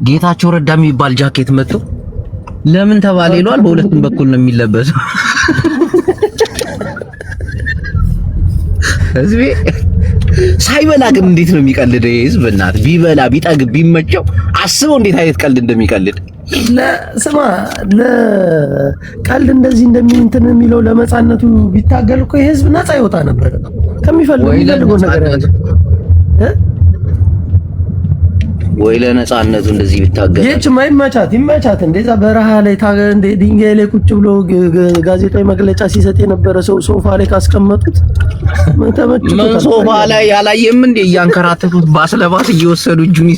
ጌታቸው ረዳ የሚባል ጃኬት መጥቶ ለምን ተባለ ይሏል። በሁለቱም በኩል ነው የሚለበሰው። ህዝቤ ሳይበላ ግን እንዴት ነው የሚቀልደው? ህዝብ እናት ቢበላ ቢጠግብ ቢመቸው አስበው እንዴት አይነት ቀልድ እንደሚቀልድ። ለስማ ለቀልድ እንደዚህ እንደሚንትን የሚለው ለነጻነቱ ቢታገል እኮ የህዝብ ነጻ ይወጣ ነበር። ከሚፈልገው ነገር ወይ ለነጻነቱ እንደዚህ ቢታገል ይችማ ይመቻት። እንደዛ በረሃ ላይ እንደ ድንጋይ ላይ ቁጭ ብሎ ጋዜጣዊ መግለጫ ሲሰጥ የነበረ ሰው ሶፋ ላይ ካስቀመጡት ተመችቶ ምን ሶፋ ላይ ያላየም እንደ እያንከራተቱት ባስ ለባስ እየወሰዱ እጁን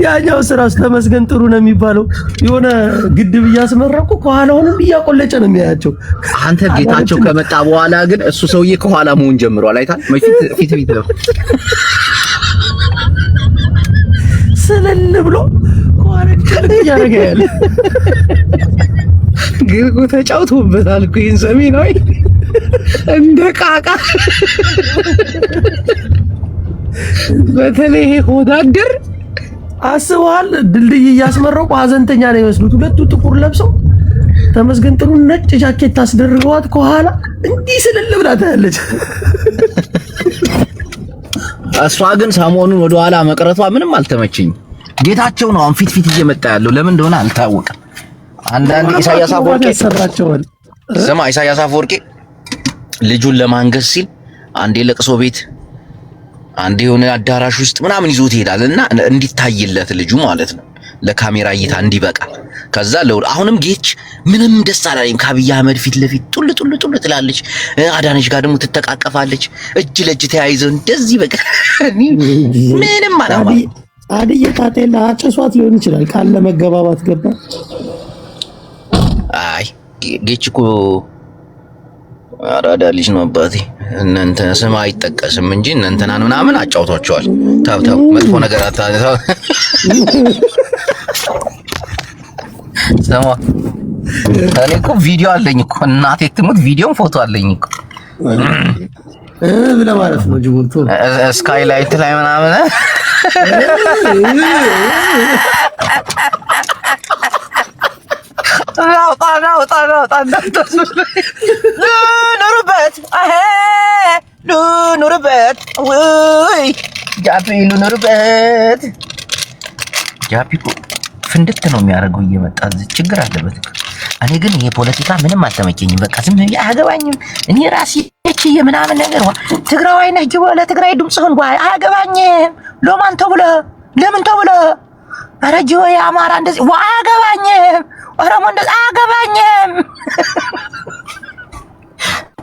ያኛው ስራስ ተመስገን ጥሩ ነው የሚባለው። የሆነ ግድብ እያስመረቁ ከኋላውንም እያቆለጨ ነው የሚያያቸው። አንተ ጌታቸው ከመጣ በኋላ ግን እሱ ሰውዬ ከኋላ መሆን ጀምሯል። አይታል ፊት ነው ሰለል ብሎ ቋረጥ ያረጋ ያለ ግን ተጫውቶበታል እኮ ይሄን ሰሜናዊ እንደ ቃቃ በተለይ ሆዳደር አስበዋል። ድልድይ እያስመረቁ ሀዘንተኛ ነው የሚመስሉት። ሁለቱ ጥቁር ለብሰው ተመስገን ጥሩ ነጭ ጃኬት ታስደርገዋት ከኋላ እንዲህ ስልል ብላ ታያለች። እሷ ግን ሰሞኑን ወደ ኋላ መቅረቷ ምንም አልተመቸኝ። ጌታቸው ነው አሁን ፊት እየመጣ ያለው ለምን እንደሆነ አልታወቀም። አንዳንድ ኢሳያስ አፈወርቂ ያሰራቸዋል። ስማ ኢሳያስ አፈወርቂ ልጁን ለማንገስ ሲል አንዴ ለቅሶ ቤት አንዴ የሆነ አዳራሽ ውስጥ ምናምን ይዞት ይሄዳል እና እንዲታይለት ልጁ ማለት ነው ለካሜራ እይታ እንዲበቃ። ከዛ አሁንም ጌች ምንም ደስ አላለኝም። ከአብይ አህመድ ፊት ለፊት ጡል ትላለች። አዳነች ጋር ደግሞ ትተቃቀፋለች። እጅ ለእጅ ተያይዘው እንደዚህ በቃ ምንም አላማ አድዬ ታጤላ አጨሷት ሊሆን ይችላል። ካለ መገባባት ገባ። አይ ጌች እኮ አራዳ ልጅ ነው አባቴ። እናንተ ስም አይጠቀስም እንጂ እናንተናን ምናምን አጫውቷቸዋል። ታው መጥፎ ነገር አታነሳው። ሰማ እኔ እኮ ቪዲዮ አለኝ እኮ እናቴ ትሙት ቪዲዮም ፎቶ አለኝ እኮ ብለህ ማለት ነው። ጅቡቲ ስካይላይት ላይ ምናምን ናውጣ ኑርበት ወይ ጃፒ ኑርበት። ጃፒ እኮ ፍንድት ነው የሚያደርገው እየመጣ ችግር አለበት። እኔ ግን ይሄ ፖለቲካ ምንም አልተመቸኝም። በቃ ዝም ብዬ አያገባኝም። እኔ ራሴ የምናምን ነገር ትግራዋይ ነህ ጅቦ ለትግራይ ድምጽ ሆን ጓይ አያገባኝም። ሎማን ተብለ ለምን ተብለ ኧረ ጅቦ የአማራ እንደዚህ አያገባኝም። ኦሮሞ እንደዚህ አያገባኝም።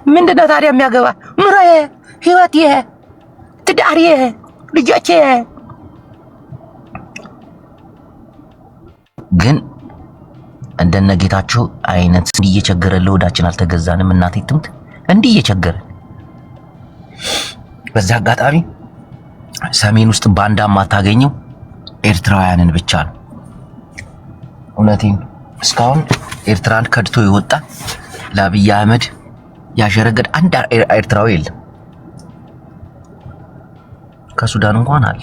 ምንድነው ታዲያ የሚያገባ? ኑሮዬ፣ ህይወቴ፣ ትዳሬ፣ ልጆቼ። ግን እንደነ ጌታቸው አይነት እንዲህ እየቸገረ ለወዳችን አልተገዛንም። እናቴ ትምት እንዲህ እየቸገረ በዛ አጋጣሚ ሰሜን ውስጥ ባንዳ ማታገኘው ኤርትራውያንን ብቻ ነው። እውነቴን እስካሁን ኤርትራን ከድቶ ይወጣ ለአብይ አህመድ ያሸረገድ አንድ ኤርትራዊ የለም። ከሱዳን እንኳን አለ።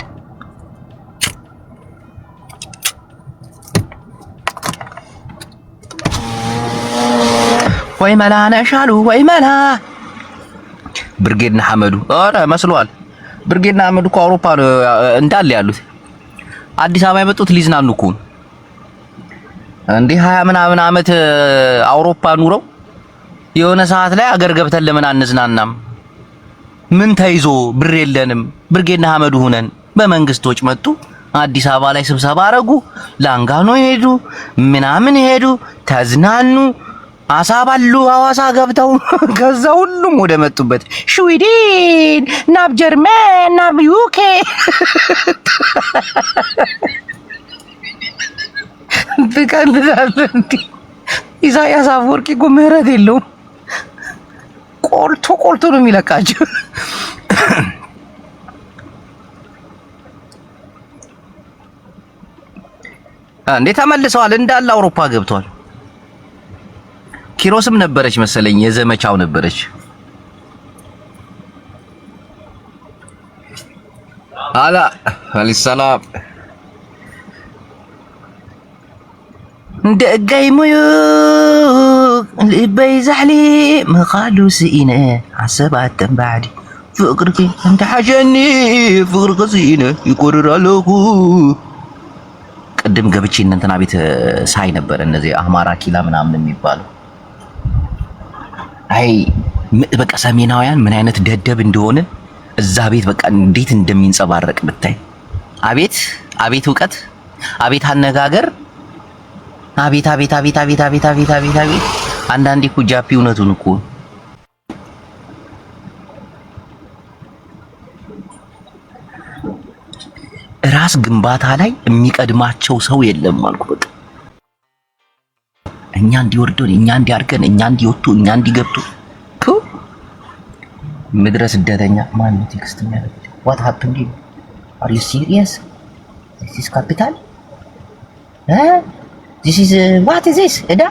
ወይ መላ ነሻሉ ወይ መላ ብርጌድና ሐመዱ ኧረ መስሏል። ብርጌድና ሐመዱ እኮ አውሮፓ ነው እንዳለ ያሉት። አዲስ አበባ የመጡት ሊዝናኑ እኮ እንዴ 20 ምናምን ዓመት አውሮፓ ኑረው የሆነ ሰዓት ላይ አገር ገብተን ለምን አንዝናናም? ምን ተይዞ ብር የለንም። ብርጌድና ሐመዱ ሆነን በመንግስቶች መጡ። አዲስ አበባ ላይ ስብሰባ አረጉ። ላንጋኖ ሄዱ፣ ምናምን ሄዱ፣ ተዝናኑ፣ አሳባሉ። ሐዋሳ ገብተው ከዛ ሁሉም ወደ መጡበት ስዊድን፣ ናብ ጀርመን፣ ናብ ዩኬ ትቀልዳለህ እንዴ? ኢሳያስ አፈወርቂ እኮ ምህረት የለውም። ቆልቶ ነው የሚለቃቸው። እንዴ ተመልሰዋል፣ እንዳለ አውሮፓ ገብተዋል። ኪሮስም ነበረች መሰለኝ የዘመቻው ነበረች። هلا السلام دقاي ميوك الإباي زحلي مخالو سئينة عصبات بعدي فقرك انت حاجني فقرك سئينة يقرر لكو قدم ገብቼ እንትና ቤት ሳይ ነበር እነዚህ አማራ ኪላ ምናምን የሚባሉ አይ በቃ ሰሜናውያን ምን አይነት ደደብ እንደሆነ እዛ ቤት በቃ እንዴት እንደሚንጸባረቅ ብታይ አቤት አቤት ዕውቀት አቤት አነጋገር አቤት አቤት አቤት አቤት አቤት አቤት አቤት አቤት አንዳንዴ እኮ ጃፒ እውነቱን እኮ ራስ ግንባታ ላይ የሚቀድማቸው ሰው የለም አልኩ በቃ እኛ እንዲወርደው እኛ እንዲያርገን እኛ እንዲወጡ እኛ እንዲገብጡ ምድረ ስደተኛ ማን ቴክስት የሚያደርግ what happened are you serious this is capital this is what is this እዳ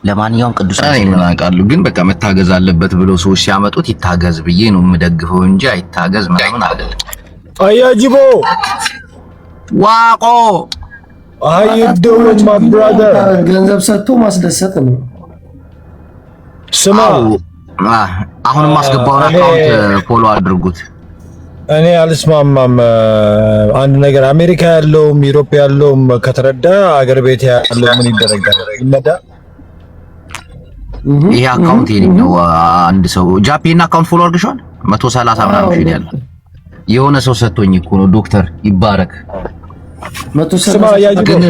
ለማንኛውም ቅዱሳን ይናቃሉ ግን በቃ መታገዝ አለበት ብሎ ሰዎች ሲያመጡት ይታገዝ ብዬ ነው የምደግፈው እንጂ አይታገዝ ምናምን አይደለም አያጅቦ ዋቆ አይደው my brother ገንዘብ ሰጥቶ ማስደሰት ነው ስማ አሁንም ማስገባው አካውንት ፎሎ አድርጉት እኔ አልስማማም አንድ ነገር አሜሪካ ያለውም ዩሮፕ ያለውም ከተረዳ አገር ቤት ያለው ምን ይደረጋል ይመዳ ይሄ አካውንት የኔ ነው አንድ ሰው ጃፒና አካውንት ፎሎ አድርገሻል 130 ምናምን ሺህ ያለ የሆነ ሰው ሰጥቶኝ እኮ ነው ዶክተር ይባረክ 130 ግን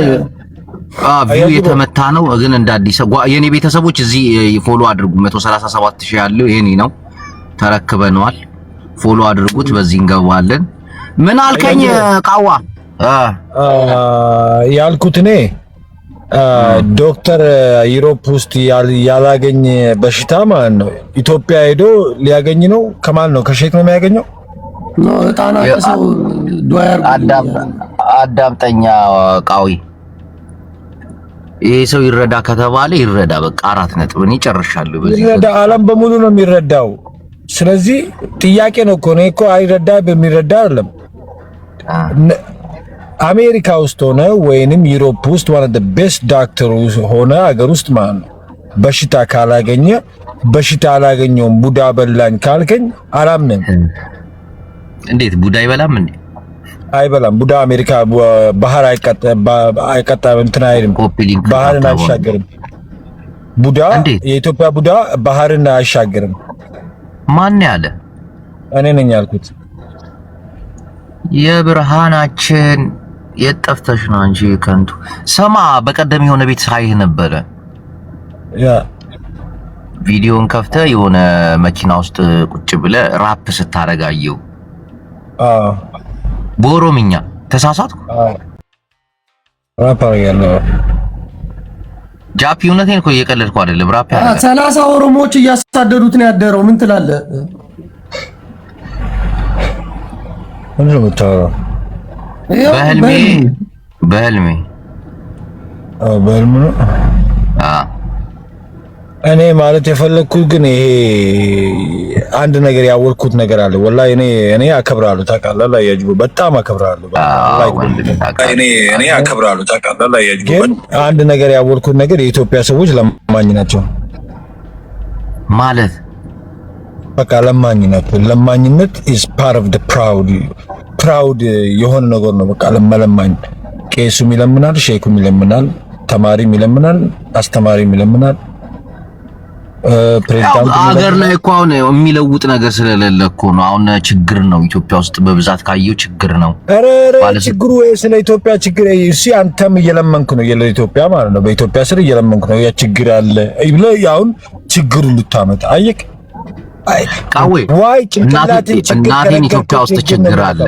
ቪው የተመታ ነው ግን እንደ አዲስ የኔ ቤተሰቦች እዚህ ፎሎ አድርጉ 137 ሺህ ያለው የኔ ነው ተረክበነዋል ፎሎ አድርጉት በዚህ እንገባለን ምን አልከኝ ቃዋ ያልኩት እኔ ዶክተር ዩሮፕ ውስጥ ያላገኝ በሽታ ማለት ነው ኢትዮጵያ ሄዶ ሊያገኝ ነው ከማን ነው ከሼክ ነው የሚያገኘው ነው እጣና ከሰው ዱአር አዳምጠኛ ቃዊ ይሄ ሰው ይረዳ ከተባለ ይረዳ በቃ 4 ነጥብ እኔ ጨርሻለሁ በዚህ ይረዳ ዓለም በሙሉ ነው የሚረዳው ስለዚህ ጥያቄ ነው እኮ ነው እኮ አይረዳ በሚረዳ አይደለም አሜሪካ ውስጥ ሆነ ወይንም ዩሮፕ ውስጥ one of the best doctor ሆነ አገር ውስጥ ማለት ነው በሽታ ካላገኘ በሽታ አላገኘውም ቡዳ በላኝ ካልከኝ አላምንም እንዴት ቡዳ አይበላም እንዴ አይበላም ቡዳ አሜሪካ ባህር አይቀጣም እንትና አይደለም ባህርን አይሻገርም ቡዳ የኢትዮጵያ ቡዳ ባህርን አይሻገርም ማን ያለ እኔ ነኝ ያልኩት የብርሃናችን የጠፍተሽ ነው እንጂ ከንቱ ሰማ በቀደም የሆነ ቤት ሳይህ ነበረ ያ ቪዲዮን ከፍተ የሆነ መኪና ውስጥ ቁጭ ብለ ራፕ ስታረጋየው በኦሮምኛ ተሳሳትኩ ራፕ አረጋለሁ ጃፒ እውነቴን እኮ እየቀለድኩ አይደለም ራፕ ያረጋ 30 ኦሮሞዎች እያሳደዱት ነው ያደረው ምን ትላለህ ምንድነው የምታወራው በህልሜ በህልም ነው እኔ ማለት የፈለኩት ግን ይሄ አንድ ነገር ያወልኩት ነገር አለ ወላሂ እኔ አከብራለሁ ታውቃለህ ላያጅቡ በጣም አከብራለሁ እኔ አከብራለሁ ታውቃለህ ላያጅቡ ግን አንድ ነገር ያወልኩት ነገር የኢትዮጵያ ሰዎች ለማኝ ናቸው ማለት በቃ ለማኝ ናቸው ለማኝነት is part of the proud የሆነ ነገር ነው በቃ ለማኝ ቄሱም ይለምናል ሼኩም ይለምናል ተማሪም ይለምናል አስተማሪም ይለምናል ፕሬዝዳንት አገር ላይ እኮ አሁን የሚለውጥ ነገር ስለሌለ እኮ ነው አሁን ችግር ነው ኢትዮጵያ ውስጥ በብዛት ካየው ችግር ነው ችግሩ ወይ ስለ ኢትዮጵያ ችግር እሺ አንተም እየለመንክ ነው የኢትዮጵያ ማለት ነው በኢትዮጵያ ስር እየለመንክ ነው ያ ችግር አለ አሁን ችግሩ ልታመጣ አየክ ቃዌ ዋይ እናቴን ኢትዮጵያ ውስጥ ችግር አለ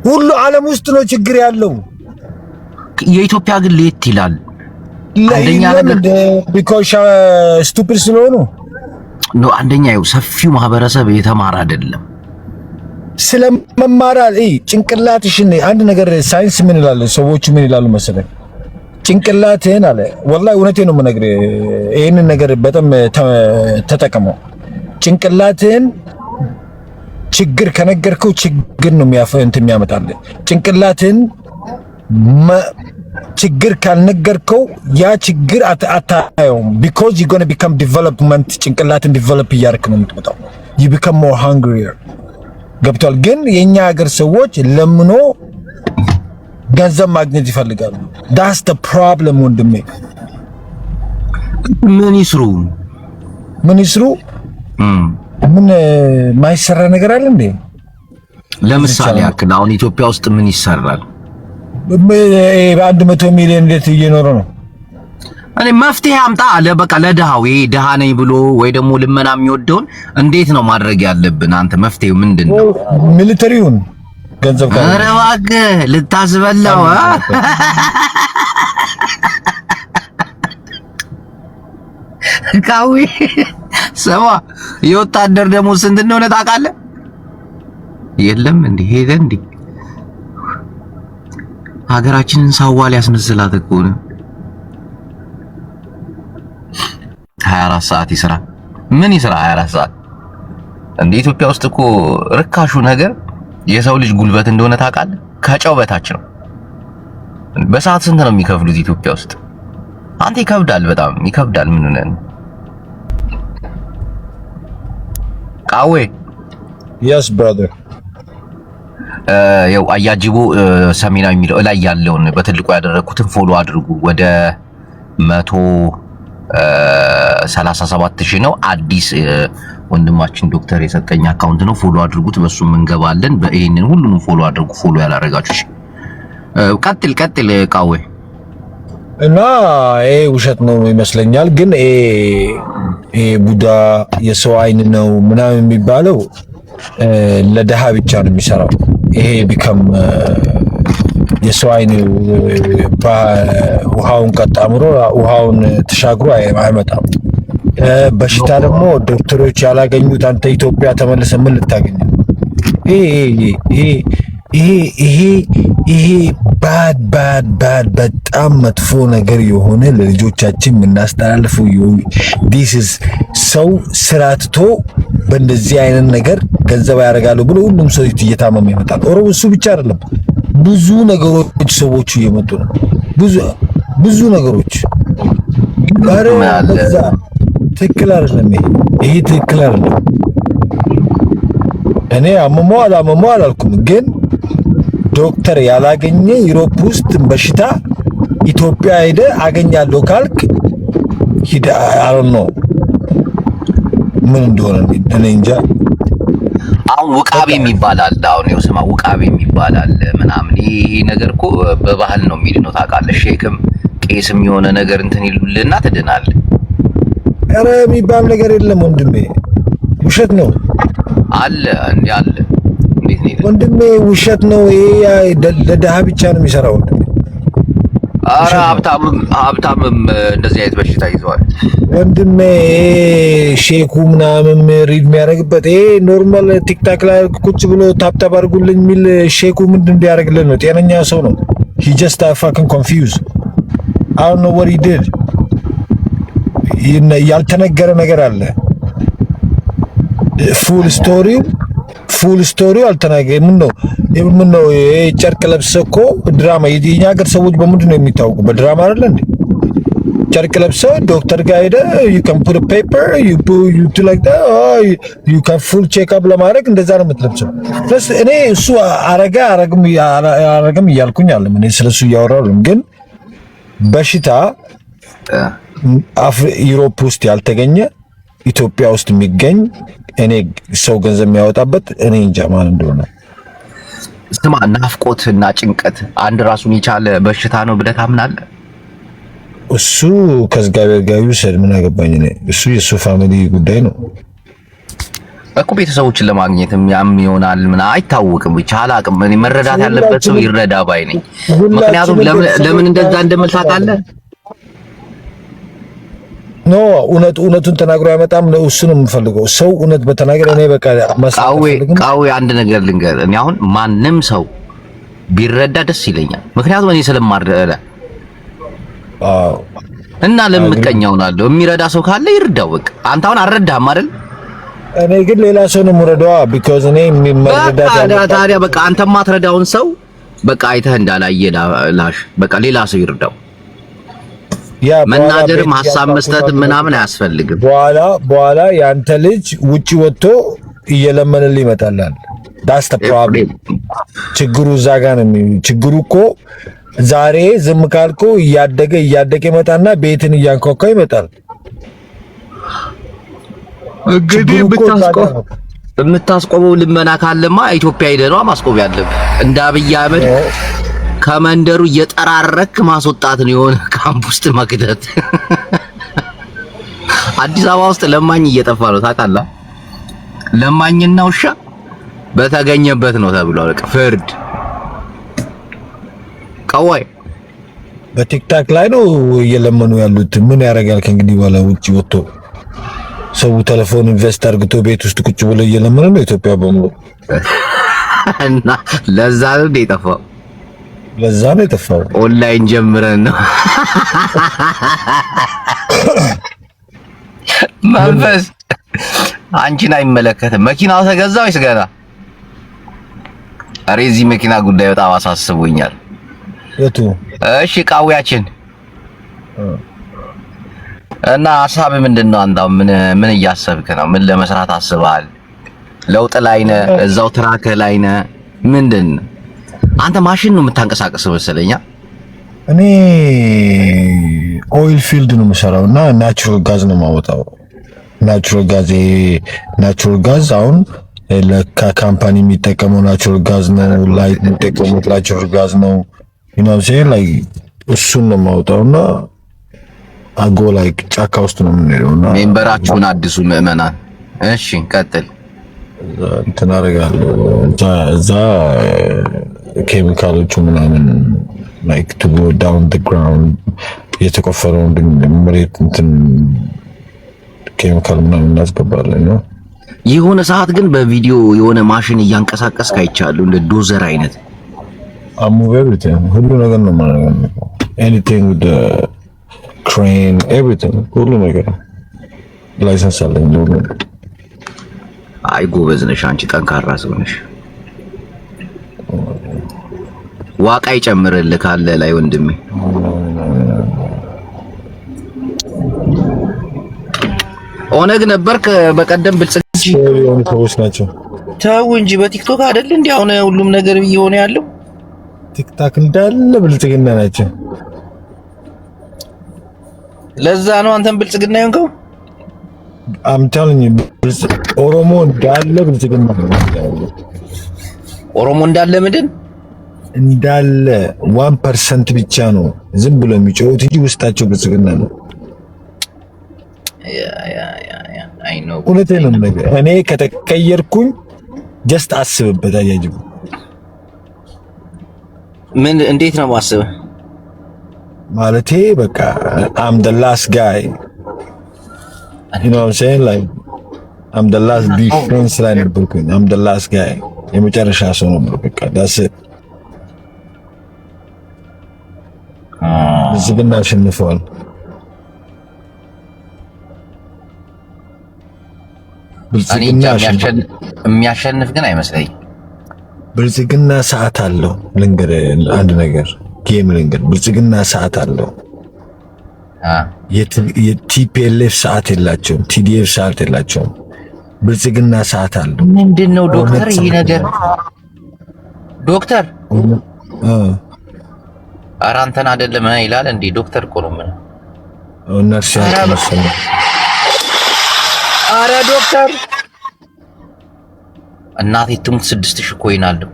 ሁሉ ዓለም ውስጥ ነው ችግር ያለው የኢትዮጵያ ግን ለየት ይላል አንደኛ ነገር because stupid ስለሆኑ ነው አንደኛ ይኸው ሰፊው ማህበረሰብ የተማረ አይደለም ስለመማራል ጭንቅላትሽን አንድ ነገር ሳይንስ ምን ይላል ሰዎች ምን ይላሉ መሰለህ ጭንቅላትህን አለ ወላሂ እውነቴን ነው የምነግርህ ይሄንን ነገር በጣም ተጠቀመው ጭንቅላትን ችግር ከነገርከው ችግር ነው የሚያመጣልህ። ጭንቅላትን ችግር ካልነገርከው ያ ችግር አታየውም። because you're going to become development ጭንቅላትን ዲቨሎፕ እያደረክ ነው የምትመጣው። you become more hungrier ገብቷል። ግን የኛ ሀገር ሰዎች ለምኖ ገንዘብ ማግኘት ይፈልጋሉ። that's the problem ወንድሜ። ምን ይስሩ ምን ማይሰራ ነገር አለ እንዴ? ለምሳሌ ያክል አሁን ኢትዮጵያ ውስጥ ምን ይሰራል? በ100 ሚሊዮን እንዴት እየኖረ ነው? እኔ መፍትሄ አምጣ አለ። በቃ ለድሃው ድሃ ነኝ ብሎ ወይ ደግሞ ልመና የሚወደውን እንዴት ነው ማድረግ ያለብን? አንተ መፍትሄው ምንድነው? ሚሊተሪውን ገንዘብ ካለ ኧረ እባክህ ልታስበላው ካዊ ሰማ የወታደር ደሞዝ ስንት እንደሆነ ታውቃለህ? የለም እንዴ ሄደ እንዴ ሀገራችንን ሳዋል ያስመስላት እኮ ነው። 24 ሰዓት ይስራ። ምን ይስራ 24 ሰዓት? እንደ ኢትዮጵያ ውስጥ እኮ ርካሹ ነገር የሰው ልጅ ጉልበት እንደሆነ ታውቃለህ? ከጨው በታች ነው። በሰዓት ስንት ነው የሚከፍሉት ኢትዮጵያ ውስጥ? አንተ ይከብዳል፣ በጣም ይከብዳል። ምን ሆነን ቃዌ? yes brother ያው አያጅቦ ሰሜናዊ የሚለው ላይ ያለውን በትልቁ ያደረኩትን ፎሎ አድርጉ። ወደ 137,000 ነው። አዲስ ወንድማችን ዶክተር የሰጠኝ አካውንት ነው። ፎሎ አድርጉት፣ በሱም እንገባለን። በእኔን ሁሉንም ፎሎ አድርጉ። ፎሎ ያላረጋችሁ ቀጥል ቃዌ። እና ውሸት ነው ይመስለኛል። ግን ቡዳ የሰው አይን ነው ምናምን የሚባለው ለደሃ ብቻ ነው የሚሰራው። ይሄ ቢከም የሰው አይን ውሃውን ቀጣምሮ ውሃውን ተሻግሮ አይመጣም። በሽታ ደግሞ ዶክተሮች ያላገኙት አንተ ኢትዮጵያ ተመልሰ ምን ልታገኝ? ይሄ ባድ በጣም መጥፎ ነገር የሆነ ለልጆቻችን የምናስተላልፈው this is ሰው ስራ ትቶ በእንደዚህ አይነት ነገር ገንዘብ ያደርጋሉ ብሎ ሁሉም ሰው እየታመመ ይመጣል። ኦሮሞ እሱ ብቻ አይደለም፣ ብዙ ነገሮች ሰዎቹ እየመጡ ነው። ብዙ ነገሮች በዛ ትክክል አይደለም። ይሄ ትክክል አይደለም። እኔ አመመው አላልኩም፣ ግን ዶክተር ያላገኘ ዩሮፕ ውስጥ በሽታ ኢትዮጵያ ሄደ አገኛለሁ ካልክ ሂድ። አሁን ነው ምን እንደሆነ እኔ እንጃ። አሁን ውቃቤ የሚባል አለ። አሁን ይኸው ስማ፣ ውቃቤ የሚባል አለ ምናምን። ይሄ ነገር እኮ በባህል ነው የሚድነው ታውቃለህ። ሼክም ቄስም የሆነ ነገር እንትን ይሉልና ትድናለህ። ኧረ የሚባል ነገር የለም ወንድሜ፣ ውሸት ነው። አለ እንዴ አለ። እንዴት ነው ወንድሜ? ውሸት ነው ይሄ። ለደሃ ብቻ ነው የሚሰራው ወንድሜ። ኧረ ሀብታምም እንደዚህ አይነት በሽታ ይዘዋል ወንድሜ። ሼኩ ምናምን ሪድ የሚያደርግበት ይሄ ኖርማል ቲክታክ ላይ ቁጭ ብሎ ታፕታፕ አድርጉልኝ የሚል ሼኩ ምንድን እንዲያደርግልን ነው? ጤነኛ ሰው ነው። he just fucking confused. I don't know what he did. ያልተነገረ ነገር አለ። ፉል ስቶሪው አልተናገረ። ምን ነው ጨርቅ ለብሰህ እኮ ድራማ። የኛ ሀገር ሰዎች በምንድን ነው የሚታወቁ? በድራማ አይደለ እንዴ? ጨርቅ ለብሰህ ዶክተር ጋር ሄደህ you can put a paper you do like that you can full check up ለማድረግ እንደዛ ነው የምትለብሰው። ስለዚህ እኔ እሱ አረገም እያልኩኝ አለ። እኔ ስለሱ እያወራሁ ግን በሽታ ዩሮፕ ውስጥ ያልተገኘ ኢትዮጵያ ውስጥ የሚገኝ እኔ ሰው ገንዘብ የሚያወጣበት እኔ እንጃ ማን እንደሆነ። ስማ፣ ናፍቆትና ጭንቀት አንድ ራሱን የቻለ በሽታ ነው ብለህ ታምናለህ? እሱ ከእግዚአብሔር ጋር ይውሰድ፣ ምን አገባኝ እኔ። እሱ የሱ ፋሚሊ ጉዳይ ነው እኮ። ቤተሰቦችን ለማግኘትም ያም ይሆናል ምን አይታወቅም። ብቻ አላቅም። እኔ መረዳት ያለበት ሰው ይረዳ ባይ ነኝ። ምክንያቱም ለምን እንደዛ እንደምል ታውቃለህ? ኖ እውነቱን ተናግሮ ያመጣም ነው። እሱ ነው የምፈልገው። ሰው እውነት በተናገረ እኔ በቃ ቃዌ አንድ ነገር ልንገር። እኔ አሁን ማንም ሰው ቢረዳ ደስ ይለኛል። ምክንያቱም እኔ ስለማረዳ እና ለምቀኛው ናለው። የሚረዳ ሰው ካለ ይርዳው። በቃ አንተ አሁን አልረዳህም አይደል? እኔ ግን ሌላ ሰው ነው የምረዳው because እኔ መረዳት ታዲያ በቃ አንተ ማትረዳውን ሰው በቃ አይተህ እንዳላየ ላሽ በቃ ሌላ ሰው ይርዳው። መናገርም ሐሳብ መስጠት ምናምን አያስፈልግም። በኋላ ያንተ ልጅ ውጪ ወጥቶ እየለመነልህ ይመጣላል። that's the problem ችግሩ እዛ ጋር ነው። ችግሩ እኮ ዛሬ ዝም ካልኩ እያደገ ይመጣና ቤትን እያንኳኳ ይመጣል። እንግዲህ የምታስቆመው ልመና ካለማ ኢትዮጵያ ሄደህ ነው ማስቆም ያለብህ። እንደ አብይ አህመድ ከመንደሩ እየጠራረክ ማስወጣት ነው፣ የሆነ ካምፕ ውስጥ መክተት። አዲስ አበባ ውስጥ ለማኝ እየጠፋ ነው ታውቃለህ። ለማኝና ውሻ በተገኘበት ነው ተብሏል። በቃ ፍርድ ቀዋይ በቲክታክ ላይ ነው እየለመኑ ያሉት። ምን ያደርጋል ከእንግዲህ በኋላ ውጪ ወጥቶ ሰው ቴሌፎን ኢንቨስት አድርግቶ ቤት ውስጥ ቁጭ ብሎ እየለመነ ነው ኢትዮጵያ በሙሉ። እና ለዛ ነው የጠፋው። ኦንላይን ጀምረን ነው መንፈስ። አንቺን አይመለከትም። መኪናው ተገዛ ወይስ ገና? ኧረ እዚህ መኪና ጉዳይ በጣም አሳስቦኛል። የቱ? እሺ ቃዊያችን እና ሐሳብ ምንድነው? አንተው ምን እያሰብክ ነው? ምን ለመስራት አስበሃል? ለውጥ ላይ ነህ? እዛው ትራክ ላይ ነህ? ምንድነው? አንተ ማሽን ነው የምታንቀሳቅሰው መሰለኝ። እኔ ኦይል ፊልድ ነው የምሰራው እና ናቹራል ጋዝ ነው የማወጣው። ናቹራል ጋዝ አሁን ለካምፓኒ የሚጠቀመው ናቹራል ጋዝ ነው። ላይ የሚጠቀመው ናቹራል ጋዝ ነው። ላይ እሱን ነው የማወጣውና አጎ ላይ ጫካ ውስጥ ነው የምንሄደውና ሜምበራችሁን አዲሱ ምዕመናን። እሺ ቀጥል። እንትን አደርጋለሁ እዛ ኬሚካሎቹ ምናምን like to go down the ground የተቆፈረውን መሬት እንትን ኬሚካል ምናምን እናስገባለን ነው። የሆነ ሰዓት ግን በቪዲዮ የሆነ ማሽን እያንቀሳቀስክ አይቻለሁ፣ እንደ ዶዘር አይነት everything ሁሉ ነገር ነው ማለት ነው። anything with the crane everything ሁሉ ነገር ላይሰንስ አለኝ ነው። አይ ጎበዝ ነሽ አንቺ፣ ጠንካራ ሰው ነሽ። ዋቃ ይጨምርልህ ካለ ላይ ወንድሜ። ኦነግ ነበርክ በቀደም ብልጽግና ሰዎች ናቸው። ተው እንጂ በቲክቶክ አይደል እንዴ አሁን ሁሉም ነገር እየሆነ ያለው? ቲክታክ እንዳለ ብልጽግና ናቸው። ለዛ ነው አንተም ብልጽግና የሆንከው። I'm telling you ኦሮሞ እንዳለ ብልጽግና ነው። ኦሮሞ እንዳለ ምንድን እንዳለ 1% ብቻ ነው ዝም ብሎ የሚጮሁት እንጂ ውስጣቸው ብልጽግና ነው። አይ ኖ እውነቴን ነው ነገር። እኔ ከተቀየርኩኝ ጀስት አስብበት። አያጅብ ምን እንዴት ነው ማስበህ? ማለቴ በቃ I'm the last guy, you know what I'm saying, like I'm the last defense line ነበርኩኝ። I'm the last guy የመጨረሻ ሰው ነበር። በቃ that's it። ብልጽግና አሸንፈዋል። ብልጽግና የሚያሸንፍ ግን አይመስለኝም። ብልጽግና ሰዓት አለው። ልንገርህ አንድ ነገር ጌም ልንገርህ። ብልጽግና ሰዓት አለው። የቲፒኤልኤፍ ሰዓት የላቸውም። ቲዲኤፍ ሰዓት የላቸውም። ብልጽግና ሰዓት አለው። ምንድነው ዶክተር? ይሄ ነገር ዶክተር ኧረ አንተን አይደለም ይላል እንዴ? ዶክተር እኮ ነው። ምን ነርስ ያልከመሰለ ኧረ ዶክተር እናቴ ትሙት 6000 ኮይን አለው።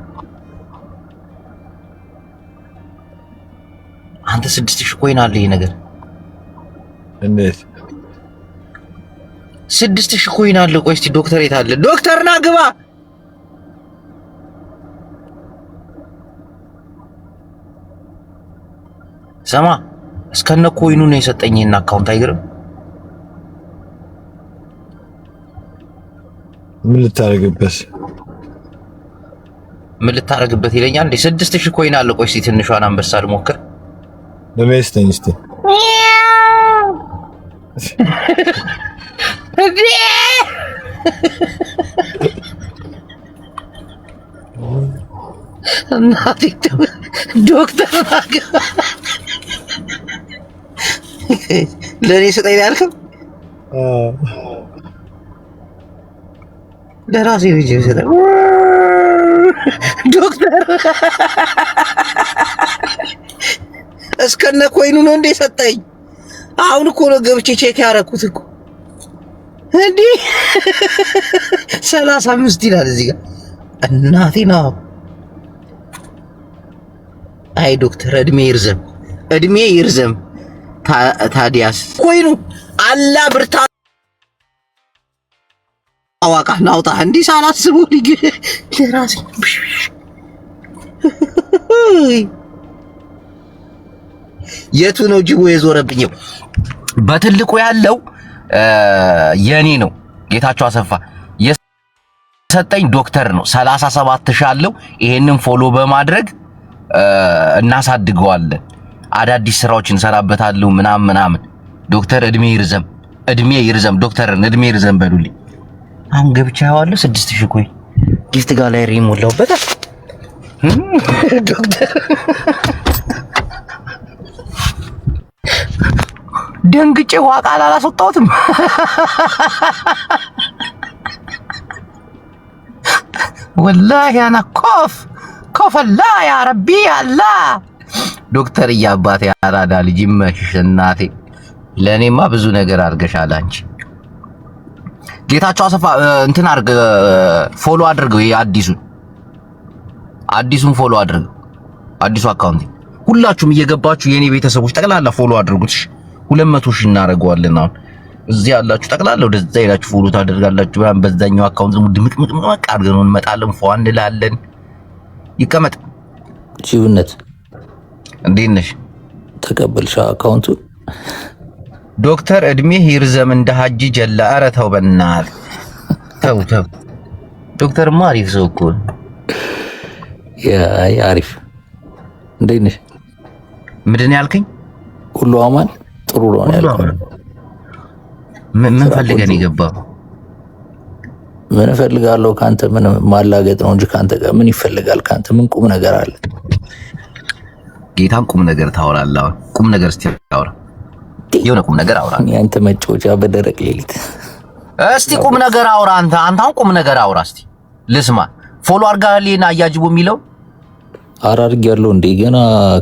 አንተ 6000 ኮይን አለ። ይሄ ነገር እንዴት 6000 ኮይን አለ? ቆይ እስቲ ዶክተር የት አለ? ዶክተር ና ግባ። ሰማ እስከነ ኮይኑ ነው የሰጠኝ እና አካውንት አይገርም? ምን ልታረግበት ይለኛል እንዴ? 6000 ኮይን አለ። ቆይ እስቲ ትንሿን አንበሳ ልሞክር። ለሜስተኝ እስቲ እናቴ ዶክተር ለኔ ስጠኝ ያልከው ለራሴ ልጅ ስጠኝ ዶክተር እስከነ ኮይኑ ነው እንዴ ሰጠኝ? አሁን እኮ ነው ገብቼ ቼክ ያደረኩት እኮ እንዴ 35 ይላል እዚህ ጋር እናቴ ነው። አይ ዶክተር እድሜ ይርዘም ታዲያስ ኮይኑ አላ ብርታ አዋቃ ናውጣ እንዴ ሳላስበው ልጅ ለራሴ የቱ ነው ጅቦ የዞረብኝ? በትልቁ ያለው የኔ ነው ጌታቸው አሰፋ የሰጠኝ ዶክተር ነው 37 አለው። ይሄንን ፎሎ በማድረግ እናሳድገዋለን። አዳዲስ ስራዎች እንሰራበታለን ምናምን። ዶክተር እድሜ ይርዘም ዶክተርን እድሜ ይርዘም በሉልኝ። አሁን ገብቻ ያዋለው 6000 ቆይ ጊፍት ጋላሪ ሞላውበት ዶክተር ደንግጬ ዋቃላ አላስወጣሁትም። ወላሂ አና ኮፈላ ያ ረቢ አላ ዶክተር እያባቴ ያራዳ ልጅ ይመችሽ እናቴ። ለኔማ ብዙ ነገር አድርገሻል አንቺ። ጌታቸው አሰፋ እንትን አድርግ ፎሎ አድርገው አዲሱን ፎሎ አድርገው አዲሱ አካውንት ሁላችሁም እየገባችሁ የኔ ቤተሰቦች ጠቅላላ ፎሎ አድርጉት። 200,000 እናደርገዋለን። አሁን እዚህ ያላችሁ ጠቅላላ ወደዛ ሄዳችሁ ፎሎ ታደርጋላችሁ። በዛኛው አካውንት ዝም ድምጥምጥ ማቃ አድርገን እንመጣለን። ፎ እንላለን። ይቀመጥ ጅብነት እንዴት ነሽ? ተቀበልሽ አካውንቱ ዶክተር እድሜ ይርዘም እንደ ሀጂ ጀላ። ኧረ ተው በእናትህ ተው። ዶክተርማ አሪፍ ሰው እኮ አሪፍ። እንዴት ነሽ? ምንድን ያልከኝ? ሁሉ አማን ጥሩ ነው ያልከኝ? ምን ፈልገን የገባው? ምን እፈልጋለሁ ካንተ? ምን ማላገጥ ነው እንጂ ካንተ ጋር ምን ይፈልጋል? ካንተ ምን ቁም ነገር አለ? ጌታን ቁም ነገር ታወራለህ። ቁም ነገር እስቲ አውራ፣ የሆነ ቁም ነገር አውራ። ያንተ መጫወቻ በደረቅ ሌሊት። እስቲ ቁም ነገር አውራ። አንተ አሁን ቁም ነገር አውራ እስቲ ልስማ። ፎሎ አድርጋለህና አያጅቦ የሚለው አራርግ ያለው እንደ ገና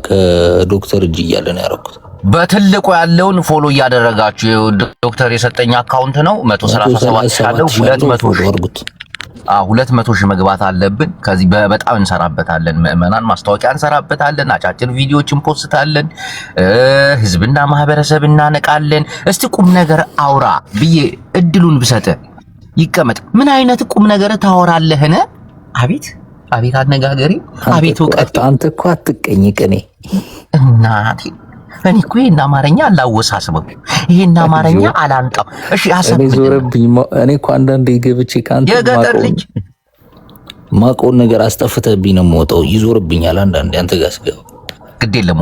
ከዶክተር እጅ እያለ ነው ያደረኩት። በትልቁ ያለውን ፎሎ እያደረጋችሁ ዶክተር የሰጠኝ አካውንት ነው 137 ያለው 200,000 መግባት አለብን። ከዚህ በጣም እንሰራበታለን። ምዕመናን ማስታወቂያ እንሰራበታለን። አጫጭር ቪዲዮዎችን ፖስታለን። ህዝብና ማህበረሰብ እናነቃለን። እስቲ ቁም ነገር አውራ ብዬ እድሉን ብሰጥ ይቀመጥ። ምን አይነት ቁም ነገር ታወራለህነ? አቤት አነጋገሪ፣ አቤት እውቀት። አንተ እኮ አትቀኝ ቅኔ እናቴ። እኔ እኮ ይሄን አማርኛ አላወሳስበው፣ ይሄን አማርኛ አላንጣው። እሺ አሰብ ዞረብኝ። እኔ እኮ አንዳንዴ ገብቼ ካንተ የገጠር ልጅ ማቆን ነገር አስጠፍተብኝ ነው የምወጣው። ይዞርብኛል አንዳንዴ አንተ ጋር ስገባ። ግድ የለም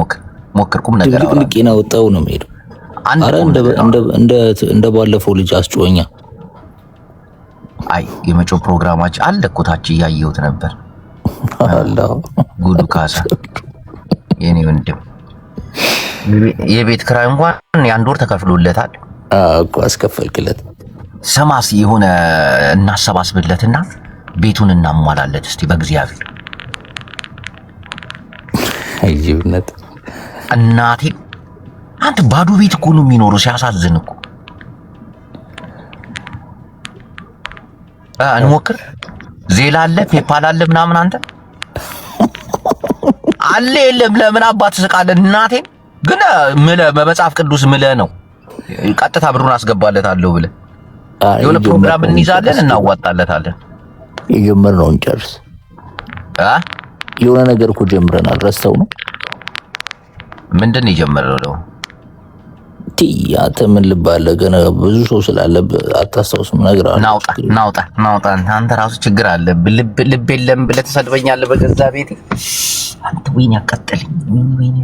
ሞክር ቁም ነገር አውራ። ልቄና ወጣው ነው የምሄደው። አረ እንደ ባለፈው ልጅ አስጮኛ። አይ የመጪው ፕሮግራማችን አለ እኮ ታች እያየሁት ነበር። አላህ ጉዱ ካሳ የኔ ወንድም የቤት ክራይ እንኳን የአንድ ወር ተከፍሎለታል እኮ አስከፈልክለት። ሰማስ የሆነ እናሰባስብለትና ቤቱን እናሟላለት እስቲ በእግዚአብሔር። አይጅብነት እናቴ አንተ ባዶ ቤት እኮ ነው የሚኖረው። ሲያሳዝን እኮ እንሞክር። ዜላ አለ ፔፓል አለ ምናምን አንተ አለ የለም። ለምን አባት ትስቃለህ? እናቴን ግን ምለህ በመጽሐፍ ቅዱስ ምለህ ነው ቀጥታ ብሩን አስገባለታለሁ ብለህ የሆነ ፕሮግራም እንይዛለን እናዋጣለታለን። የጀመርነው እንጨርስ። የሆነ ነገር እኮ ጀምረናል። ረስተው ነው ምንድን ነው የጀመረው ነው? አንተ ምን ልባለ ገና ብዙ ሰው ስላለብህ አታስታውስም። ነገር አለ። ናውጣ አንተ ራሱ ችግር አለ። ልብ የለም ብለህ ተሰድበኛለህ በገዛ ቤቴ። አንተ ወይኔ አቃጠለኝ። ወይኔ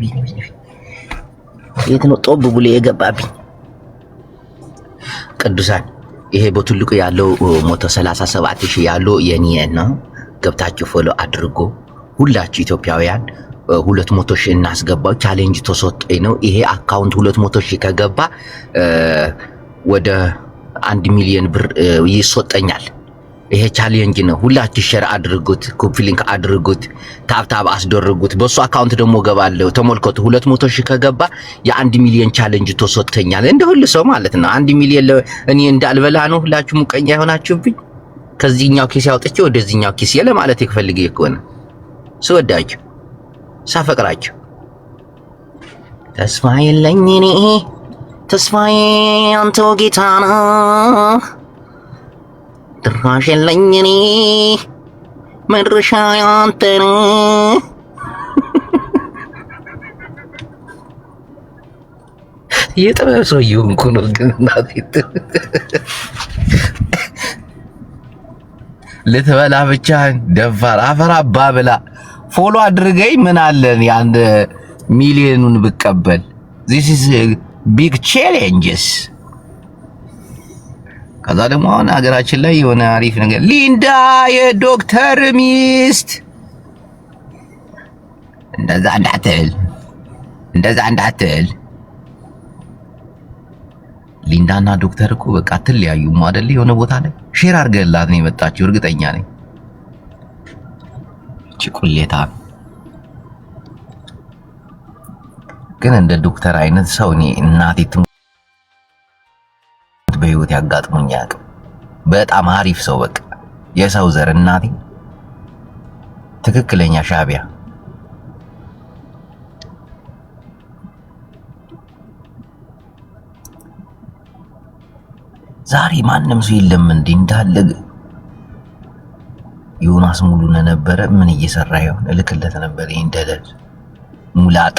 የት ነው ጦብ ብሎ የገባብኝ? ቅዱሳን ይሄ በትልቁ ያለው 137,000 ያለው የኔ ነው። ገብታችሁ ፎሎ አድርጎ ሁላችሁ ኢትዮጵያውያን 200,000 እናስገባው። ቻሌንጅ ተሰጠኝ ነው ይሄ አካውንት 200,000 ከገባ ወደ 1 ሚሊዮን ብር ይሰጠኛል። ይሄ ቻሌንጅ ነው። ሁላችሁ ሼር አድርጉት፣ ኮፒ ሊንክ አድርጉት፣ ታብታብ አስደርጉት። በሱ አካውንት ደግሞ ገባለሁ። ተመልከቱ 200,000 ከገባ የ1 ሚሊዮን ቻሌንጅ ተሰጥተኛል። እንደ ሁሉ ሰው ማለት ነው። 1 ሚሊዮን እኔ እንዳልበላ ነው። ሁላችሁ ሙቀኛ የሆናችሁብኝ። ከዚህኛው ኪስ ያውጥቼ ወደዚህኛው ኪስ ለማለት ይፈልግ ይኮነ ስወዳችሁ ሳፈቅራችሁ ተስፋ የለኝ እኔ ተስፋዬ አንተው ጌታ ነህ። ድራሽ የለኝ እኔ መድረሻ አንተ ነህ። የጥበብ ሰው እየሆንኩ ነው ግን እናቴ ልትበላ ብቻ ደፋር አፈር አባ ብላ ፎሎ አድርገኝ። ምን አለን ያን ሚሊዮኑን ብቀበል? this is big challenges። ከዛ ደግሞ አሁን ሀገራችን ላይ የሆነ አሪፍ ነገር ሊንዳ የዶክተር ሚስት እንደዛ እንዳትል ሊንዳና ዶክተር እኮ በቃ አትለያዩም አይደል? የሆነ ቦታ ላይ ሼር አድርገላት ነው የመጣችው። እርግጠኛ ነኝ እቺ ቁሌታ ግን እንደ ዶክተር አይነት ሰው እኔ እናቴ በህይወት ያጋጥሙኝ ያውቅ። በጣም አሪፍ ሰው በቃ የሰው ዘር እናቴ ትክክለኛ ሻቢያ። ዛሬ ማንም ሰው የለም እንዴ? እንዳለ ዮናስ ሙሉነ ነበረ። ምን እየሰራ ይሆን? እልክለት ነበር እንደለል ሙላጣ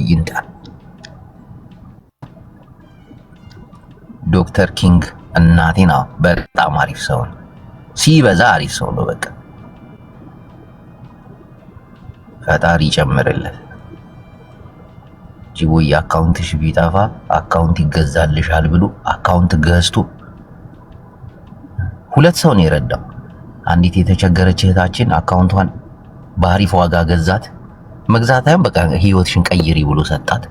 ይንዳ ዶክተር ኪንግ እናቴ ነው። በጣም አሪፍ ሰው ነው። ሲበዛ አሪፍ ሰው ነው። በቃ ፈጣሪ ይጨምርለት። ጂቦይ አካውንትሽ ቢጠፋ አካውንት ይገዛልሻል ብሎ አካውንት ገዝቶ 2 ሰው ነው የረዳው። አንዲት የተቸገረች እህታችን አካውንቷን በአሪፍ ዋጋ ገዛት። መግዛታም በቃ ህይወትሽን ቀይሪ ብሎ ሰጣት።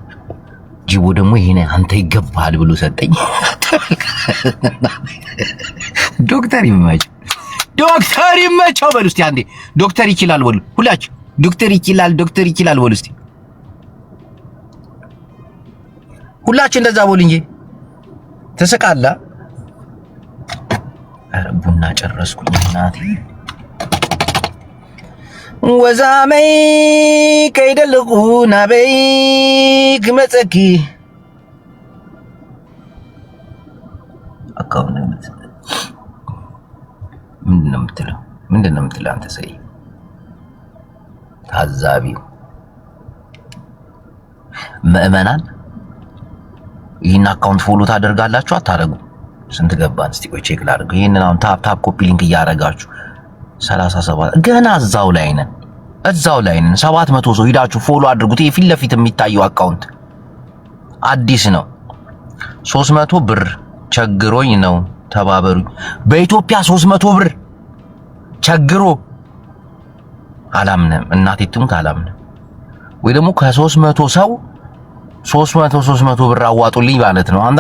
ጂቦ ደግሞ ይሄን አንተ ይገባል ብሎ ሰጠኝ። ዶክተር ይመቸው በሉ እስቲ አንዴ። ዶክተር ይችላል በሉ ሁላችሁ። ዶክተር ይችላል በሉ እስቲ ሁላችሁ እንደዛ በሉ እንጂ ተሰቃላ። ኧረ ቡና ጨረስኩኝ እናቴ። ወዛመይ ከይደልቁ ናበይ ክመፀኪ አካውንት ምንድነው የምትለው አንተ ሰይ ታዛቢው ምዕመናን ይሄን አካውንት ፎሎ ታደርጋላችሁ አታረጉ? ስንት ገባን? እስቲ ቆይ ቼክ ላድርግ። ይሄንን አሁን ታፕ ኮፒ ሊንክ እያረጋችሁ 37 ገና እዛው ላይ ነን 700 ሰው ሂዳችሁ ፎሎ አድርጉት። ይሄ ፊት ለፊት የሚታየው አካውንት አዲስ ነው። 300 ብር ቸግሮኝ ነው ተባበሩኝ። በኢትዮጵያ 300 ብር ቸግሮ አላምንም። እናቴ ትሙት አላምንም። ወይ ደግሞ ከ300 ሰው 300 ብር አዋጡልኝ ማለት ነው። አንተ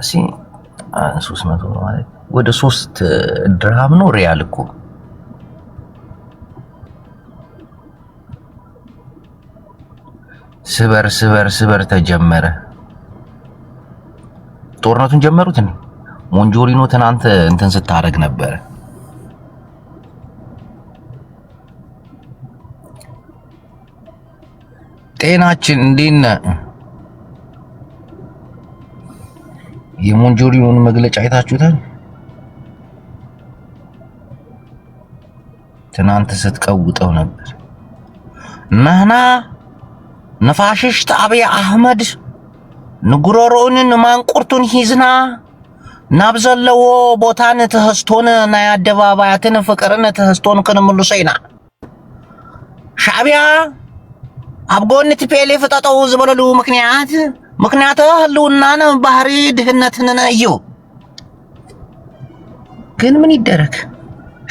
እሺ 300 ማለት ወደ 3 ድርሃም ነው ሪያል እኮ። ስበር ተጀመረ። ጦርነቱን ጀመሩት እንዴ? ሞንጆሪኖ ትናንት እንትን ስታረግ ነበረ። ጤናችን እንዴት ነህ? የሞንጆሪኖን መግለጫ አይታችሁታል? ትናንት ስትቀውጠው ነበር። ናና ነፋሽሽት አብይ አህመድ ንጉሮሮንን ማንቁርቱን ሂዝና ናብዘለዎ ቦታን ተህስቶን ናይ አደባባያትን ፍቅርን ተህስቶን ክንምሉሰይና ሻዕቢያ አብጎን ቲፒኤልኤፍ ተጣጣው ዝበለሉ ምክንያት ህልውናን ባህሪ ድህነትን እዩ ግን ምን ይደረግ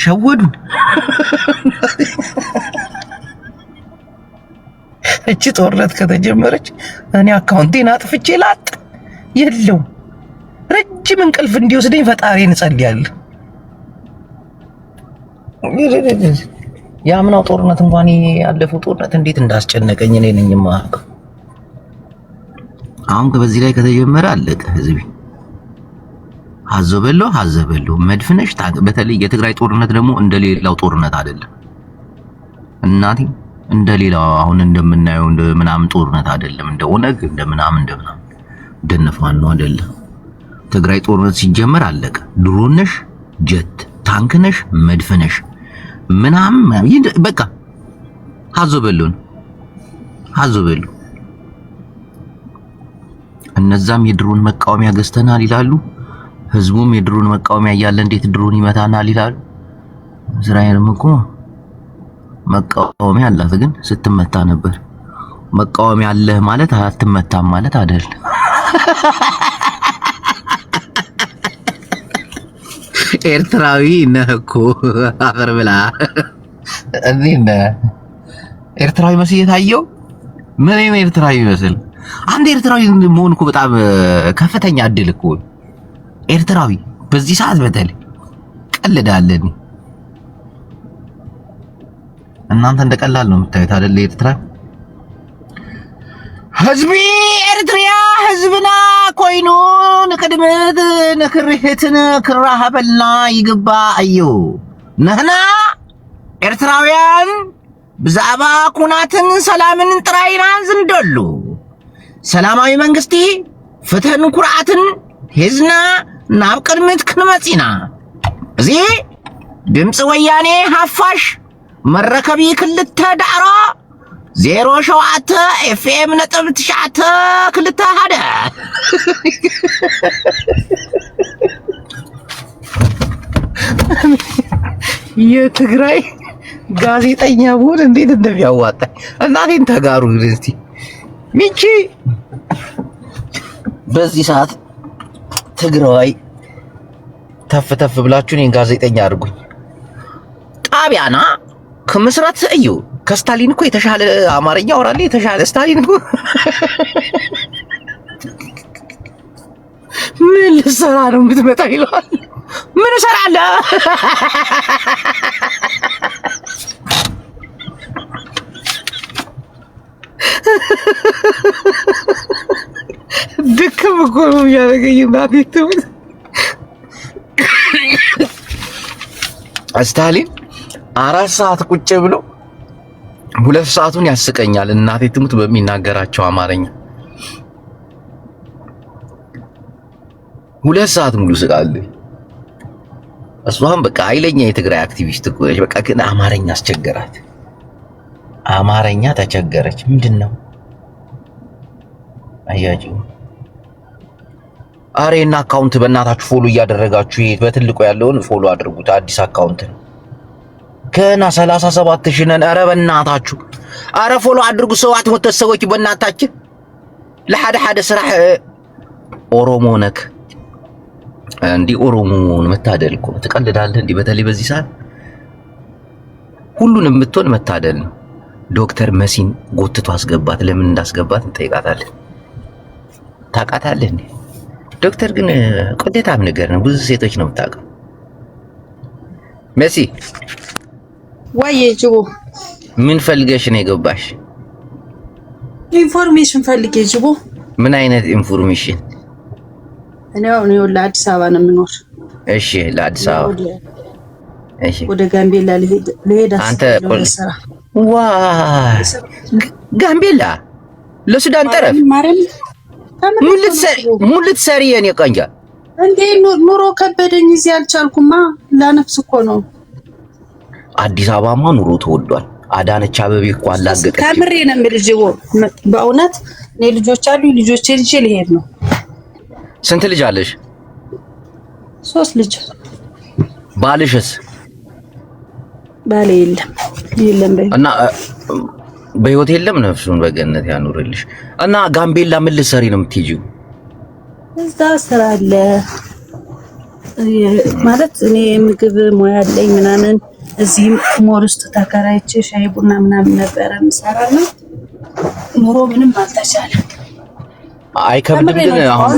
ሸወዱን እቺ ጦርነት ከተጀመረች እኔ አካውንቴን አጥፍቼ ላጥ የለው ረጅም እንቅልፍ እንዲወስደኝ ፈጣሪን ጸልያለሁ። ያምናው ጦርነት እንኳን ያለፈው ጦርነት እንዴት እንዳስጨነቀኝ እኔ ነኝ የማውቀው። አሁን በዚህ ላይ ከተጀመረ አለቀ ህዝቤ። ሀዘበሎ መድፍነሽ በተለይ የትግራይ ጦርነት ደግሞ እንደሌላው ጦርነት አይደለም እናቴ፣ እንደሌላው አሁን እንደምናየው እንደምናምን ጦርነት አይደለም። እንደ ኦነግ እንደምናምን ደነፋን ነው አይደለም። ትግራይ ጦርነት ሲጀመር አለቀ። ድሮነሽ፣ ጀት፣ ታንክነሽ፣ መድፍነሽ ምናምን በቃ ሀዘበሎ። እነዛም የድሮን መቃወሚያ ገዝተናል ይላሉ። ህዝቡም የድሮን መቃወሚያ እያለ እንዴት ድሮን ይመታናል ይላሉ። እስራኤልም እኮ መቃወሚያ አላት ግን ስትመታ ነበር። መቃወሚያ አለህ ማለት አትመታም ማለት አይደለም። ኤርትራዊ ነህ እኮ አፈር ብላ እዚህና ኤርትራዊ መስዬ ታየው። ምን ኤርትራዊ ይመስል አንድ ኤርትራዊ መሆን እኮ በጣም ከፍተኛ እድል እኮ ኤርትራዊ በዚህ ሰዓት በተለይ ቀልዳለን። እናንተ እንደቀላል ነው የምታዩት አይደል? ኤርትራ ህዝቢ ኤርትሪያ ህዝብና ኮይኑ ንቅድምት ንክርህትን ክራሃበልና ይግባ እዩ ነህና ኤርትራውያን ብዛዕባ ኩናትን ሰላምን ጥራይና ዝንደሉ ሰላማዊ መንግስቲ ፍትህን ኩርዓትን ሄዝና ናብ ቅድሚት ክንመፂና እዚ ድምፂ ወያኔ ሃፋሽ መረከቢ ክልተ ዳዕሮ 07 FM ነጥብ 9 ክልተ ሓደ የትግራይ ጋዜጠኛ ብሆን እንዴት እንደሚያዋጣኝ እናቴን ተጋሩ እስቲ ሚቺ በዚህ ሰዓት ትግራይ ተፍ ብላችሁ እኔን ጋዜጠኛ አድርጉኝ። ጣቢያና ከምስራት እዩ ከስታሊን እኮ የተሻለ አማርኛ አወራለሁ። የተሻለ ስታሊን እኮ ምን ልሰራ ነው የምትመጣ ይላል። ምን እሰራለሁ? ድክም እኮ ነው የሚያደርገኝ እናቴ ትሙት። ስታሊን 4 ሰዓት ቁጭ ብሎ 2 ሰዓቱን ያስቀኛል እናቴ ትሙት በሚናገራቸው አማርኛ 2 ሰዓት ሙሉ ስቃለሁ። እሷም በቃ ኃይለኛ የትግራይ አክቲቪስት እኮ ነች። በቃ ግን አማርኛ አስቸገራት። አማርኛ ተቸገረች። ምንድነው አያችሁ? አሬና አካውንት በእናታችሁ ፎሎ እያደረጋችሁ በትልቁ ያለውን ፎሎ አድርጉት። አዲስ አካውንት ነው ከና 37 ነን። አረ በእናታችሁ አረ ፎሎ አድርጉ። ሰዋት ወተሰዎች በእናታችሁ ለሐደ ስራህ ኦሮሞ ነክ እንዲ ኦሮሞን መታደል እኮ ትቀልዳለህ እንዲ። በተለይ በዚህ ሰዓት ሁሉንም የምትሆን መታደል ነው። ዶክተር መሲን ጎትቶ አስገባት። ለምን እንዳስገባት እንጠይቃታለን። ታውቃታለህ እንዴ? ዶክተር ግን ቆዴታም ነገር ነው። ብዙ ሴቶች ነው የምታውቀው። መሲ ወይ ጅቦ ምን ፈልገሽ ነው የገባሽ? ኢንፎርሜሽን ፈልጌ ጅቦ። ምን አይነት ኢንፎርሜሽን? እኔው ለአዲስ አበባ ነው የምኖር። እሺ ለአዲስ አበባ እሺ። ወደ ጋምቤላ ልሄድ አንተ ዋ ጋምቤላ ለሱዳን ጠረፍ ምን ልትሰሪ የኔ ቆንጆ? እንዴ ኑሮ ከበደኝ እዚህ አልቻልኩማ። ለነፍስ እኮ ነው። አዲስ አበባማ ኑሮ ተወዷል። አዳነች አበቤ እኮ አላገጠች። ከምሬ ነው የምልህ በእውነት እኔ ልጆች አሉ። ልጆቼን ይዤ ልሄድ ነው። ስንት ልጅ አለሽ? 3 ልጅ። ባልሽስ? ባሌ የለም በይ። እና በህይወት የለም ነፍሱን በገነት ያኑርልሽ። እና ጋምቤላ ምን ልትሰሪ ነው የምትሄጂው? እዛ ስራ አለ ማለት እኔ ምግብ ሙያ አለኝ ምናምን እዚህም ሞል ውስጥ ተከራይቼ ሻይ ቡና ምናምን ነበር የምሰራው። ኑሮ ምንም አልተቻለም። አይከብድም ግን አሁን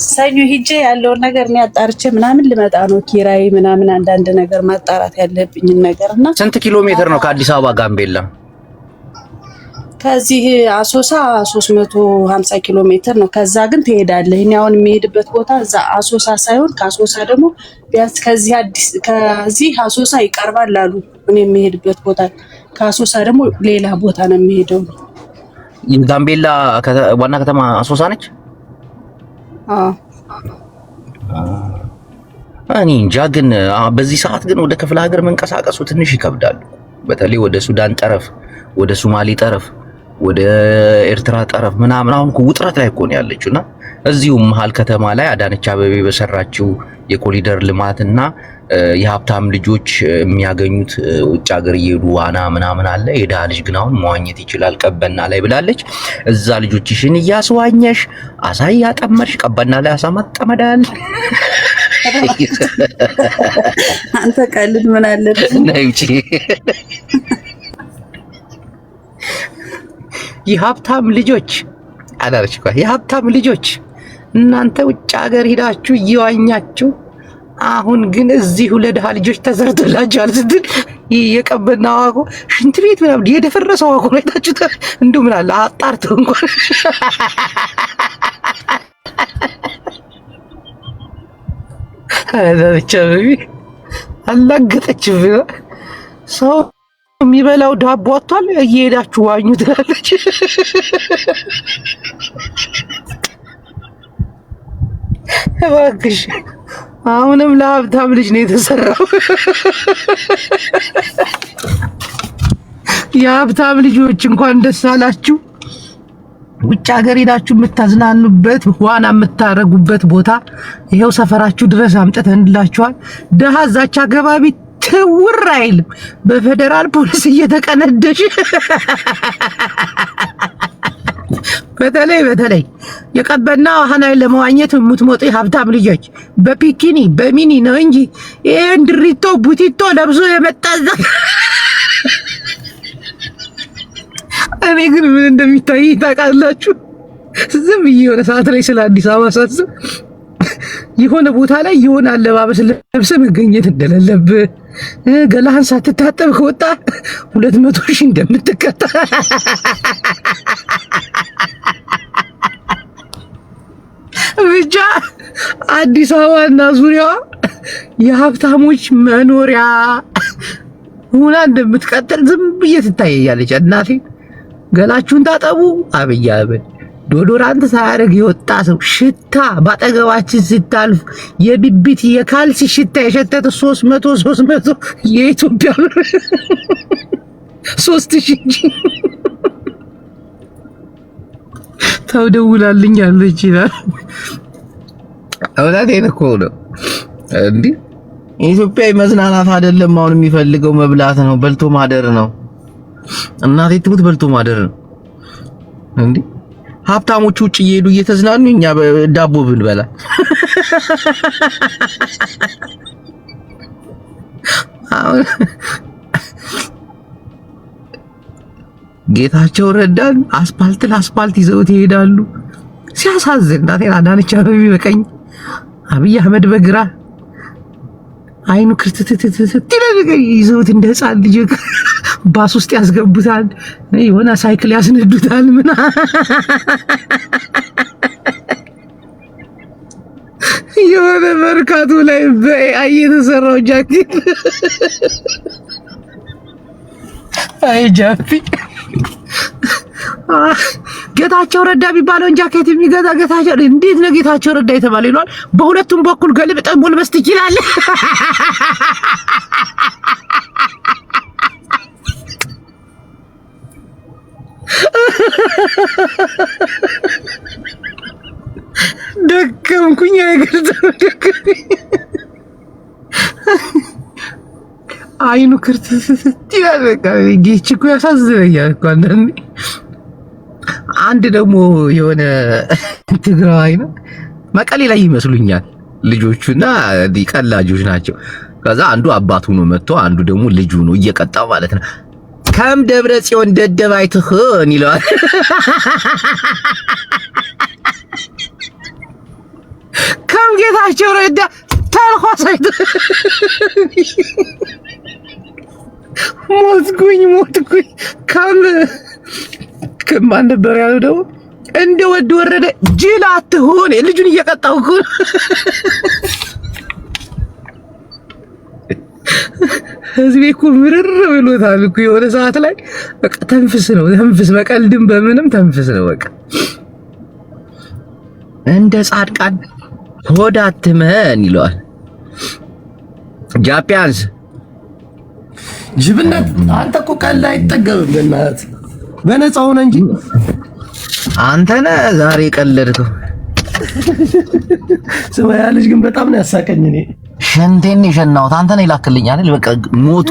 ሰኞ ሂጄ ያለውን ነገር እኔ አጣርቼ ምናምን ልመጣ ነው። ኪራይ ምናምን አንዳንድ ነገር ማጣራት ያለብኝን ነገርና ስንት ኪሎ ሜትር ነው ከአዲስ አበባ ጋምቤላ? ከዚህ አሶሳ 350 ኪሎ ሜትር ነው። ከዛ ግን ትሄዳለህ። እኔ አሁን የሚሄድበት ቦታ እዛ አሶሳ ሳይሆን ከአሶሳ ደግሞ ቢያንስ ከዚህ አሶሳ ይቀርባል አሉ። እኔ የሚሄድበት ቦታ ከአሶሳ ደግሞ ሌላ ቦታ ነው የሚሄደው። ጋምቤላ ዋና ከተማ አሶሳ ነች? እኔ እንጃ ግን በዚህ ሰዓት ግን ወደ ክፍለ ሀገር መንቀሳቀሱ ትንሽ ይከብዳል። በተለይ ወደ ሱዳን ጠረፍ፣ ወደ ሶማሌ ጠረፍ፣ ወደ ኤርትራ ጠረፍ ምናምን አሁን ውጥረት ላይ እኮ ነው ያለችውና እዚሁ መሀል ከተማ ላይ አዳነች አበቤ በሰራችው የኮሪደር ልማትና የሀብታም ልጆች የሚያገኙት ውጭ ሀገር እየሄዱ ዋና ምናምን አለ። የድሃ ልጅ ግን አሁን መዋኘት ይችላል ቀበና ላይ ብላለች። እዛ ልጆችሽን እያስዋኘሽ አሳ እያጠመድሽ ቀበና ላይ አሳ ማጠመዳል። አንተ ቀልድ ምን አለብህ? ነውጪ የሀብታም ልጆች አዳነች እኮ የሀብታም ልጆች እናንተ ውጭ ሀገር ሄዳችሁ እየዋኛችሁ አሁን ግን እዚሁ ለድሃ ልጆች ተዘርቶላችኋል ስትል የቀበና ዋጎ ሽንት ቤት ምናምን የደፈረሰው ዋጎ አይታችሁ እንደው ምን አለ አጣርተው እንኳን አዳነች አበቤ አላገጠችም። ሰው የሚበላው ዳቦ አጥቷል እየሄዳችሁ ዋኙ ትላለች። እባክሽ አሁንም ለሀብታም ልጅ ነው የተሰራው። የሀብታም ልጆች እንኳን ደስ አላችሁ። ውጭ ሀገር ሄዳችሁ የምታዝናኑበት ዋና የምታረጉበት ቦታ ይሄው ሰፈራችሁ ድረስ አምጥተንላችኋል። ደሃ እዛች አካባቢ ትውር አይልም። በፌደራል ፖሊስ እየተቀነደሽ በተለይ የቀበና ውሃን ለመዋኘት የምትሞጡ ሀብታም ልጆች በፒኪኒ በሚኒ ነው እንጂ ይሄን ድሪቶ ቡቲቶ ለብሶ የመጣ እኔ ግን ምን እንደሚታይ ታውቃላችሁ? ዝም የሆነ ሰዓት ላይ ስለ አዲስ አበባ ሳስብ የሆነ ቦታ ላይ የሆነ አለባበስ ለብሰ መገኘት እንደሌለብህ ገላህን ሳትታጠብ ከወጣ 200,000 እንደምትቀጣ ብቻ አዲስ አበባና ዙሪያዋ የሀብታሞች መኖሪያ ሁና እንደምትቀጥል ዝም ብዬ ትታየኛለች። እናቴ ገላችሁን ታጠቡ። አብይ አህመድ ዶዶራንት ሳያደርግ የወጣ ሰው ሽታ ባጠገባችን ሲታልፍ የቢቢት የካልሲ ሽታ የሸተተ 300 የኢትዮጵያ ብር 3000 ተውደውላልኝ አለች ይላል። እውነቴን እኮ ነው። እንዴ ኢትዮጵያ መዝናናት አይደለም አሁን የሚፈልገው መብላት ነው፣ በልቶ ማደር ነው። እናቴ ትሙት በልቶ ማደር ነው። እንዴ ሀብታሞቹ ውጭ እየሄዱ እየተዝናኑ እኛ ዳቦ ብንበላ ጌታቸው ረዳን አስፓልት ለአስፓልት ይዘውት ይሄዳሉ። ሲያሳዝን እናቴን አዳነች አበቤ በቀኝ አብይ አህመድ በግራ አይኑ ክርስትትት ይዘውት እንደ ህፃን ልጅ ባስ ውስጥ ያስገቡታል። የሆነ ሳይክል ያስነዱታል። ምን የሆነ መርካቶ ላይ በአይ የተሰራው ጃኬት አይ ጃፒ ጌታቸው ረዳ የሚባለውን ጃኬት የሚገዛ ጌታቸው እንዴት ነው ጌታቸው ረዳ የተባለ ይሏል። በሁለቱም በኩል ገልብጠን መልበስ ትችላለህ። ደከምኩኝ አይገርም። አይኑ ክርትት ይላል። በቃ ጌች እኮ ያሳዝነኛል እኮ አንዳንዴ። አንድ ደግሞ የሆነ ትግራዋይ ነው መቀሌ ላይ ይመስሉኛል ልጆቹና ቀላጆች ናቸው። ከዛ አንዱ አባቱ ነው መጥቶ አንዱ ደግሞ ልጁ ነው እየቀጣው ማለት ነው። ከም ደብረ ጽዮን ደደባይ ትኽን ይለዋል። ከም ጌታቸው ረዳ ተልኳሳይት ሞትኩኝ ከማን ነበር ያለው ደግሞ እንደ ወድ ወረደ ጅል አትሁን። ልጁን እየቀጣው እኮ ህዝቤ እኮ ምርር ብሎታል እኮ የሆነ ሰዓት ላይ በቃ ተንፍስ፣ በቀልድም በምንም ተንፍስ ነው በቃ። እንደ ጻድቃን ሆድ አትመን ይለዋል። ጃፒያንስ ጅብነት አንተ እኮ ቀልድ አይጠገብም። በእናትህ በነፃ ሆነ እንጂ አንተ ነህ ዛሬ ቀለድከው። ስማ ያ ልጅ ግን በጣም ነው ያሳቀኝ። እኔ ሽንቴን የሸናሁት አንተ ነህ ይላክልኝ አይደል? በቃ ሞቱ።